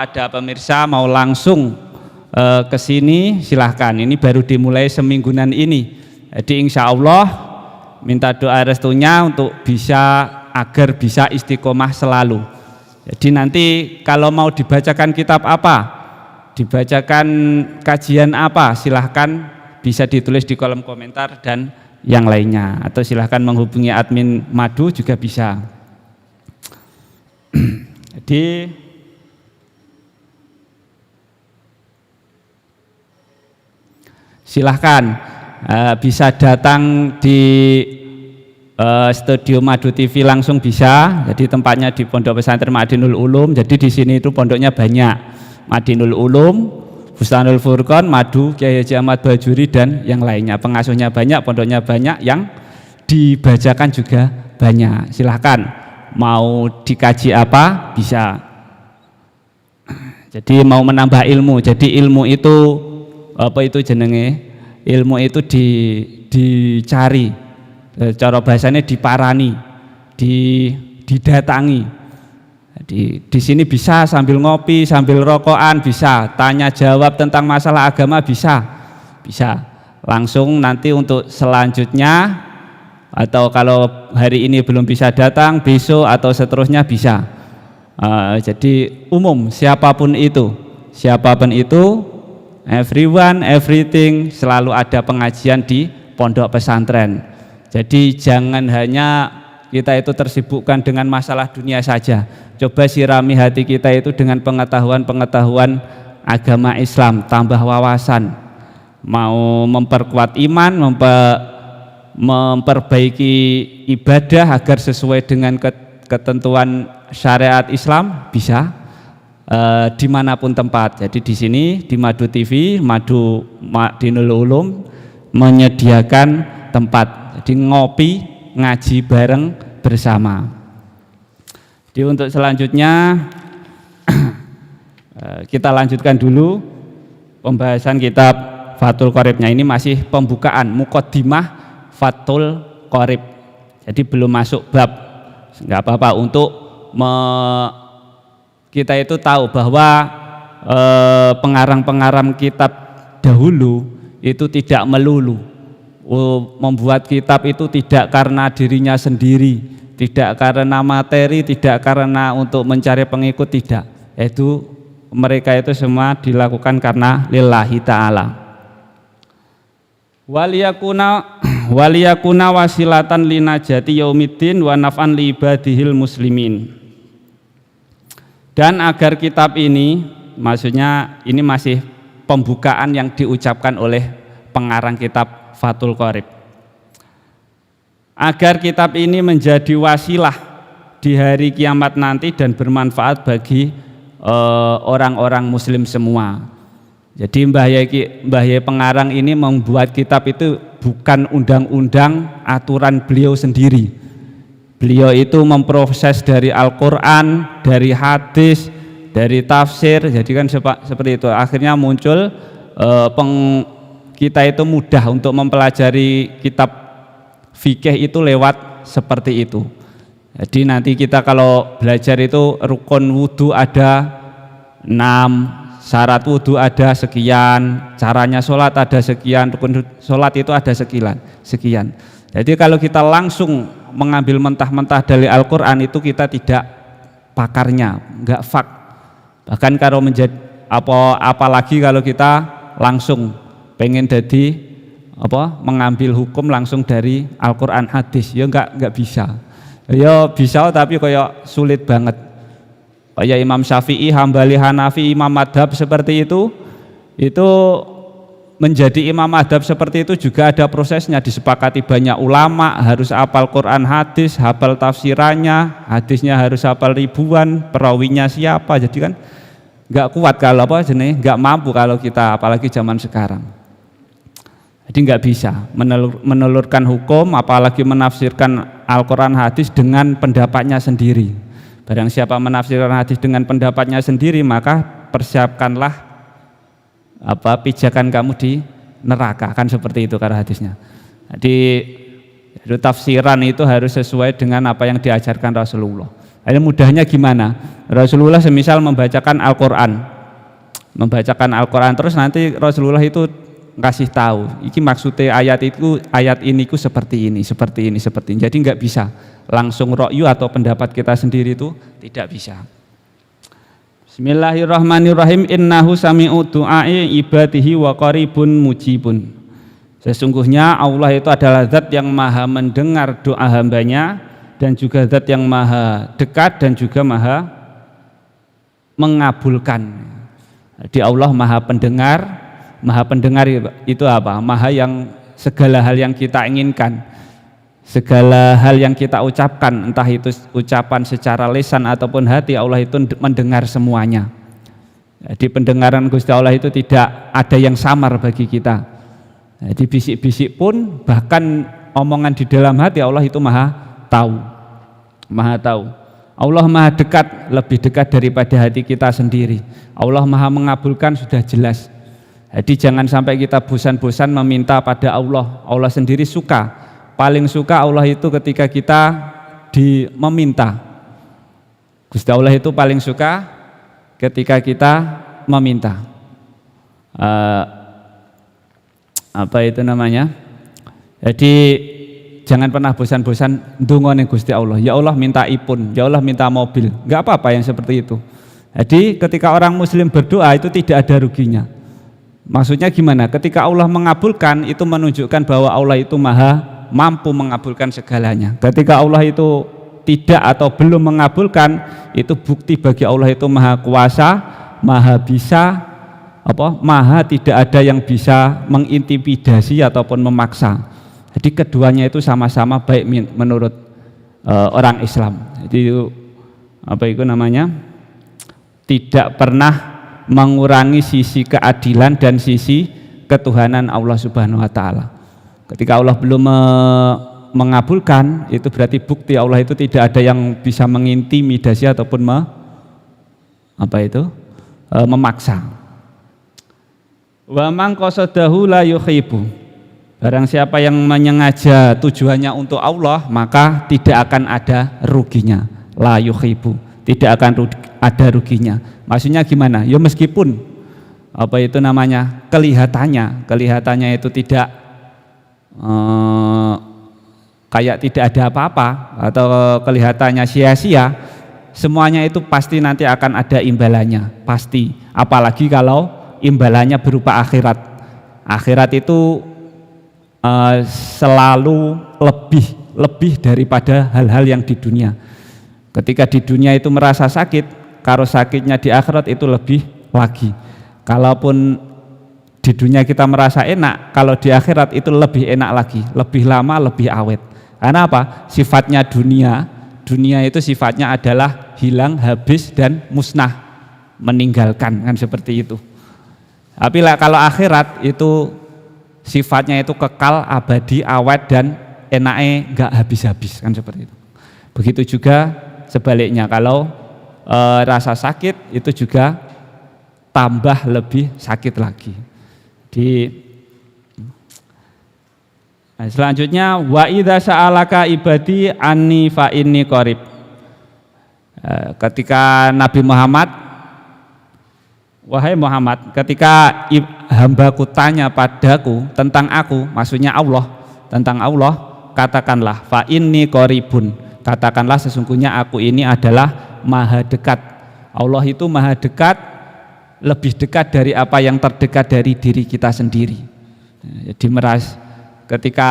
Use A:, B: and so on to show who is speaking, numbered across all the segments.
A: Ada pemirsa mau langsung ke sini, silahkan. Ini baru dimulai semingguan ini. Jadi insya Allah minta doa restunya untuk agar bisa istiqomah selalu. Jadi nanti kalau mau dibacakan kitab apa, dibacakan kajian apa, silahkan bisa ditulis di kolom komentar dan yang lainnya. Atau silahkan menghubungi admin Madu juga bisa. Jadi silahkan bisa datang di studio Madu TV langsung bisa. Jadi tempatnya di Pondok Pesantren Madinul Ulum. Jadi di sini itu pondoknya banyak, Madinul Ulum, Bustanul Furqon, Madu, Kyai Haji Ahmad Bajuri dan yang lainnya. Pengasuhnya banyak, pondoknya banyak, yang dibacakan juga banyak. Silahkan mau dikaji apa bisa. Jadi mau menambah ilmu. Jadi ilmu itu apa itu jenenge, ilmu itu dicari, cara bahasanya diparani, didatangi. Di sini bisa sambil ngopi, sambil rokokan, bisa tanya jawab tentang masalah agama, bisa langsung. Nanti untuk selanjutnya, atau kalau hari ini belum bisa datang, besok atau seterusnya bisa. Jadi umum, siapapun itu, everyone, everything, selalu ada pengajian di pondok pesantren. Jadi jangan hanya kita itu tersibukkan dengan masalah dunia saja. Coba sirami hati kita itu dengan pengetahuan agama Islam, tambah wawasan. Mau memperkuat iman, memperbaiki ibadah agar sesuai dengan ketentuan syariat Islam, bisa. Dimanapun tempat. Jadi di sini di Madu TV, Madinul Ulum menyediakan tempat. Jadi ngopi, ngaji bareng bersama. Jadi untuk selanjutnya kita lanjutkan dulu pembahasan kitab Fathul Qoribnya. Ini masih pembukaan, muqaddimah Fathul Qorib. Jadi belum masuk bab. Enggak apa-apa untuk kita itu tahu bahwa pengarang-pengarang kitab dahulu itu tidak melulu membuat kitab itu tidak karena dirinya sendiri, tidak karena materi, tidak karena untuk mencari pengikut, tidak. Itu mereka itu semua dilakukan karena lillahi ta'ala. Waliyakuna wasilatan linajati yaumiddin wa naf'an li ibadihil muslimin. Dan agar kitab ini, maksudnya ini masih pembukaan yang diucapkan oleh pengarang kitab Fathul Qorib, agar kitab ini menjadi wasilah di hari kiamat nanti dan bermanfaat bagi orang-orang muslim semua. Jadi Mbah Yai pengarang ini membuat kitab itu bukan undang-undang aturan beliau sendiri. Beliau itu memproses dari Al-Quran, dari hadis, dari tafsir. Jadi kan seperti itu. Akhirnya muncul kita itu mudah untuk mempelajari kitab fikih itu lewat seperti itu. Jadi nanti kita kalau belajar itu rukun wudhu ada 6, syarat wudhu ada sekian, caranya sholat ada sekian, rukun sholat itu ada sekian. Jadi kalau kita langsung mengambil mentah-mentah dari Al-Quran itu kita tidak pakarnya, enggak fak. Bahkan kalau apalagi kalau kita langsung pengen mengambil hukum langsung dari Al-Quran hadis, ya enggak bisa. Ya bisa tapi kayak sulit banget. Kayak Imam Syafi'i, Hambali, Hanafi, Imam Madhab seperti itu menjadi imam madhab seperti itu juga ada prosesnya, disepakati banyak ulama, harus hafal Quran hadis, hafal tafsirannya, hadisnya harus hafal ribuan, perawinya siapa. Jadi kan nggak kuat kalau nggak mampu kalau kita, apalagi zaman sekarang. Jadi nggak bisa menelurkan hukum, apalagi menafsirkan Al-Quran hadis dengan pendapatnya sendiri. Barang siapa menafsirkan hadis dengan pendapatnya sendiri, maka persiapkanlah pijakan kamu di neraka, kan seperti itu karena hadisnya. Jadi tafsiran itu harus sesuai dengan apa yang diajarkan Rasulullah. Ada mudahnya gimana? Rasulullah semisal membacakan Al-Quran terus nanti Rasulullah itu kasih tahu, iki maksudnya ayat ini ku seperti ini. Jadi nggak bisa langsung ra'yu atau pendapat kita sendiri itu tidak bisa. Bismillahirrahmanirrahim. Innahu sami'u du'ai ibadihi wa qaribun mujibun. Sesungguhnya Allah itu adalah zat yang maha mendengar doa hambanya dan juga zat yang maha dekat dan juga maha mengabulkan. Di Allah maha pendengar itu apa? Maha yang segala hal yang kita inginkan, segala hal yang kita ucapkan, entah itu ucapan secara lisan ataupun hati, Allah itu mendengar semuanya. Di pendengaran Gusti Allah itu tidak ada yang samar bagi kita. Di bisik-bisik pun, bahkan omongan di dalam hati, Allah itu maha tahu. Allah maha dekat, lebih dekat daripada hati kita sendiri. Allah maha mengabulkan, sudah jelas. Jadi jangan sampai kita bosan-bosan meminta pada Allah. Allah sendiri suka, paling suka Allah itu ketika kita meminta. Gusti Allah itu paling suka ketika kita meminta. Apa itu namanya? Jadi jangan pernah bosan-bosan ndonga ning Gusti Allah. Ya Allah minta ipun, ya Allah minta mobil. Enggak apa-apa yang seperti itu. Jadi ketika orang muslim berdoa itu tidak ada ruginya. Maksudnya gimana? Ketika Allah mengabulkan itu menunjukkan bahwa Allah itu maha mampu mengabulkan segalanya. Ketika Allah itu tidak atau belum mengabulkan, itu bukti bagi Allah itu maha kuasa, maha bisa, maha tidak ada yang bisa mengintimidasi ataupun memaksa. Jadi keduanya itu sama-sama baik menurut orang Islam. Jadi itu namanya tidak pernah mengurangi sisi keadilan dan sisi ketuhanan Allah Subhanahu wa taala. Ketika Allah belum mengabulkan, itu berarti bukti Allah itu tidak ada yang bisa mengintimidasi ataupun memaksa. Wa man qasadahu la yuhibbu. Barang siapa yang menyengaja tujuannya untuk Allah, maka tidak akan ada ruginya. La yuhibbu, tidak akan ada ruginya. Maksudnya gimana? Ya meskipun kelihatannya itu tidak kayak tidak ada apa-apa atau kelihatannya sia-sia, semuanya itu pasti nanti akan ada imbalannya, pasti. Apalagi kalau imbalannya berupa akhirat. Akhirat itu selalu lebih daripada hal-hal yang di dunia. Ketika di dunia itu merasa sakit, kalau sakitnya di akhirat itu lebih lagi. Kalaupun di dunia kita merasa enak, kalau di akhirat itu lebih enak lagi, lebih lama, lebih awet. Karena apa? Sifatnya dunia itu sifatnya adalah hilang, habis, dan musnah, meninggalkan, kan seperti itu. Tapi kalau akhirat itu sifatnya itu kekal, abadi, awet, dan enaknya enggak habis-habis, kan seperti itu. Begitu juga sebaliknya, kalau rasa sakit itu juga tambah lebih sakit lagi. Selanjutnya wa idza sa'alaka ibadi anni fa inni qarib. Ketika Nabi Muhammad, wahai Muhammad, ketika hambaku tanya padaku tentang aku, maksudnya Allah, tentang Allah, katakanlah fa inni qaribun. Katakanlah sesungguhnya aku ini adalah maha dekat. Allah itu maha dekat, lebih dekat dari apa yang terdekat dari diri kita sendiri. Jadi ketika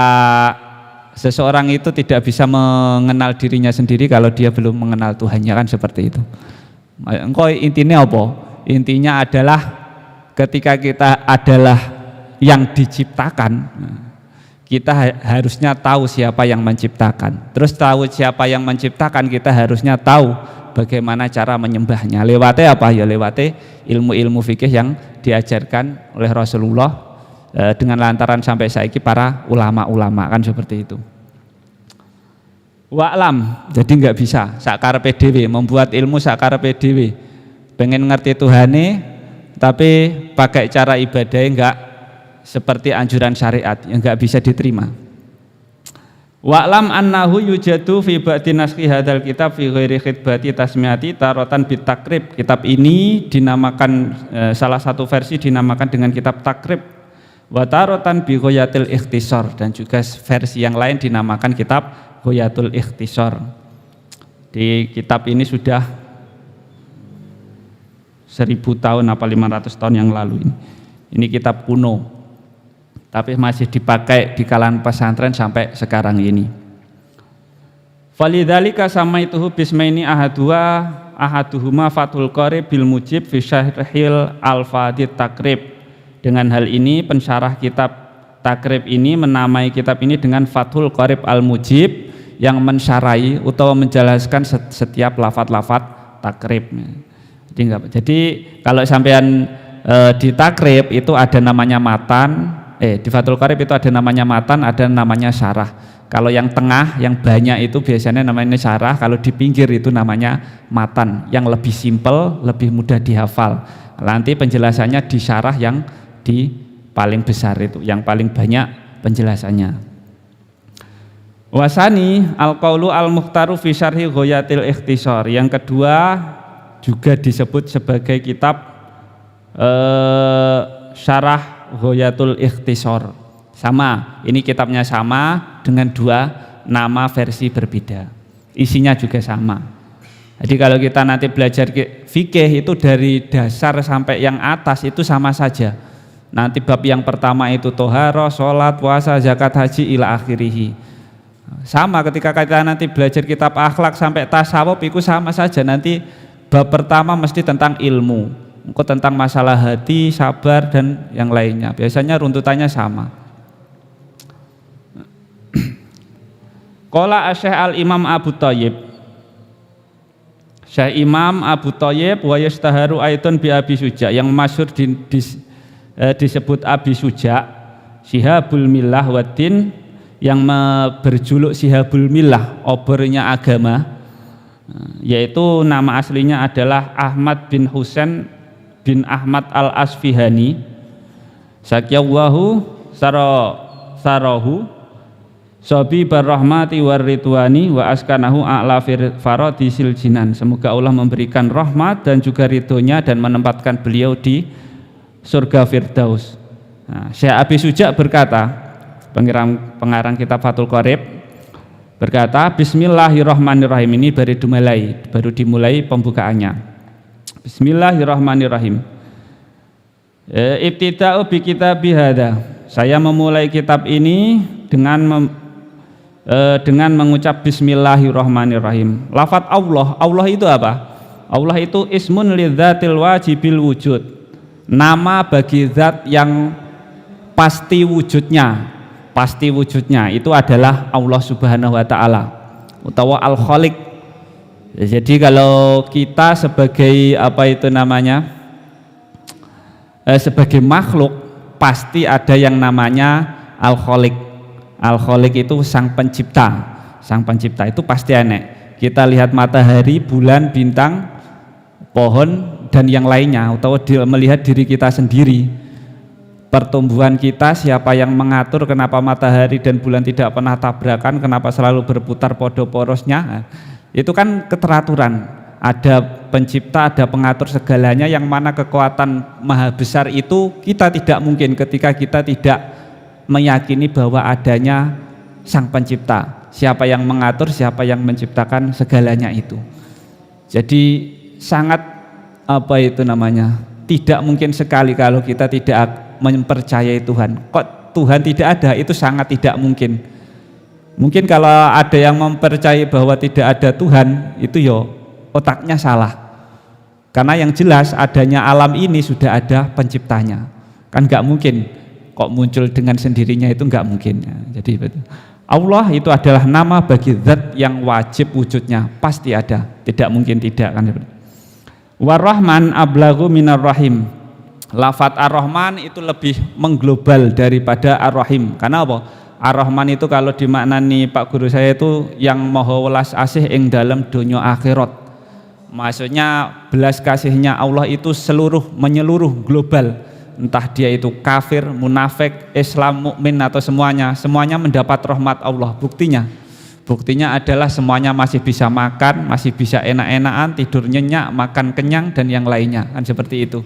A: seseorang itu tidak bisa mengenal dirinya sendiri kalau dia belum mengenal Tuhannya, kan seperti itu. Engkau intinya apa? Intinya adalah ketika kita adalah yang diciptakan, kita harusnya tahu siapa yang menciptakan. Terus tahu siapa yang menciptakan, kita harusnya tahu bagaimana cara menyembahnya. Lewatnya apa? Ya lewatnya ilmu-ilmu fikih yang diajarkan oleh Rasulullah dengan lantaran sampai saiki para ulama-ulama, kan seperti itu. Wa'lam, jadi nggak bisa sakarepe dhewe membuat ilmu sakarepe dhewe. Pengen ngerti Tuhane tapi pakai cara ibadahnya enggak seperti anjuran syariat, yang enggak bisa diterima. Wa'lam annahu yujadu fi ba'di naskhi hadzal kitab fi ghairi khitbati tasmiyati taratan bitakrib. Kitab ini dinamakan salah satu versi dinamakan dengan kitab takrib. Wa taratan bi ghayatil ikhtisar, dan juga versi yang lain dinamakan kitab ghayatul ikhtisar. Di kitab ini sudah 1000 tahun apa 500 tahun yang lalu ini. Ini kitab kuno, tapi masih dipakai di kalangan pesantren sampai sekarang ini. Falidzalika samaituhu bismaini ahaduhuma Fathul Qorib bil Mujib fi syarhil al-Fadid Takrib. Dengan hal ini pensyarah kitab Takrib ini menamai kitab ini dengan Fathul Qorib al-Mujib, yang mensyarahi atau menjelaskan setiap lafaz-lafaz takrib. Jadi kalau sampean di takrib itu ada namanya matan, di Fathul Qorib itu ada namanya matan, ada namanya syarah. Kalau yang tengah, yang banyak itu biasanya namanya syarah, kalau di pinggir itu namanya matan, yang lebih simpel, lebih mudah dihafal. Nanti penjelasannya di syarah yang di paling besar itu, yang paling banyak penjelasannya. Wasani al-qaulu al-mukhtaru fi syarhi ghayatil ikhtisar. Yang kedua juga disebut sebagai kitab syarah ghayatul ikhtisar. Sama, ini kitabnya sama dengan dua nama versi berbeda. Isinya juga sama. Jadi kalau kita nanti belajar fikih itu dari dasar sampai yang atas itu sama saja. Nanti bab yang pertama itu toharoh, sholat, puasa, zakat, haji ila akhirih. Sama ketika kita nanti belajar kitab akhlak sampai tasawuf itu sama saja. Nanti bab pertama mesti tentang ilmu, tentang masalah hati, sabar dan yang lainnya. Biasanya runtutannya sama. Qala Syekh Al-Imam Abu Thayyib, Syekh Imam Abu Thayyib wa yastaharu aitun bi Abi Suja, yang masyhur disebut Abi Suja, Syihabul Millah Waddin, yang berjuluk Syihabul Millah, obornya agama, yaitu nama aslinya adalah Ahmad bin Husain bin Ahmad al-Asfihani, Sakyawahu sarahu Sobi barrahmati warridwani wa askanahu a'la faradisil jinan. Semoga Allah memberikan rahmat dan juga ridhonya dan menempatkan beliau di surga Firdaus. Syekh Abi Suja berkata, pengarang kitab Fathul Qorib berkata, Bismillahirrahmanirrahim. Ini baru dimulai pembukaannya. Bismillahirrahmanirrahim. Ibtida'u bi kitabi hadza. Saya memulai kitab ini dengan mengucap Bismillahirrahmanirrahim. Lafaz Allah itu apa? Allah itu ismun lidzatil wajibil wujud, nama bagi zat yang pasti wujudnya. Pasti wujudnya itu adalah Allah Subhanahu wa taala utawa Al-Khaliq. Jadi kalau kita sebagai sebagai makhluk pasti ada yang namanya Al-Khaliq. Al-Khaliq itu sang pencipta. Sang pencipta itu pasti aneh. Kita lihat matahari, bulan, bintang, pohon dan yang lainnya, atau melihat diri kita sendiri. Pertumbuhan kita, siapa yang mengatur kenapa matahari dan bulan tidak pernah tabrakan, kenapa selalu berputar podo porosnya. Itu kan keteraturan. Ada pencipta, ada pengatur segalanya, yang mana kekuatan maha besar itu kita tidak mungkin ketika kita tidak meyakini bahwa adanya sang pencipta, siapa yang mengatur, siapa yang menciptakan segalanya itu. Jadi sangat tidak mungkin sekali kalau kita tidak mempercayai Tuhan. Kok Tuhan tidak ada? Itu sangat tidak mungkin. Mungkin kalau ada yang mempercayai bahwa tidak ada Tuhan, itu otaknya salah. Karena yang jelas adanya alam ini sudah ada penciptanya. Kan nggak mungkin kok muncul dengan sendirinya, itu nggak mungkin. Jadi betul. Allah itu adalah nama bagi zat yang wajib wujudnya, pasti ada, tidak mungkin tidak kan. War-Rahman ablaghu minar rahim. Lafaz Ar-Rahman itu lebih mengglobal daripada Ar-Rahim. Karena apa? Ar-Rahman itu kalau dimaknani Pak Guru saya itu yang maha welas asih ing dalam dunia akhirat. Maksudnya belas kasihnya Allah itu menyeluruh global. entah dia itu kafir, munafik, Islam, mukmin atau semuanya mendapat rahmat Allah. Buktinya adalah semuanya masih bisa makan, masih bisa enak-enakan, tidur nyenyak, makan kenyang dan yang lainnya, kan seperti itu.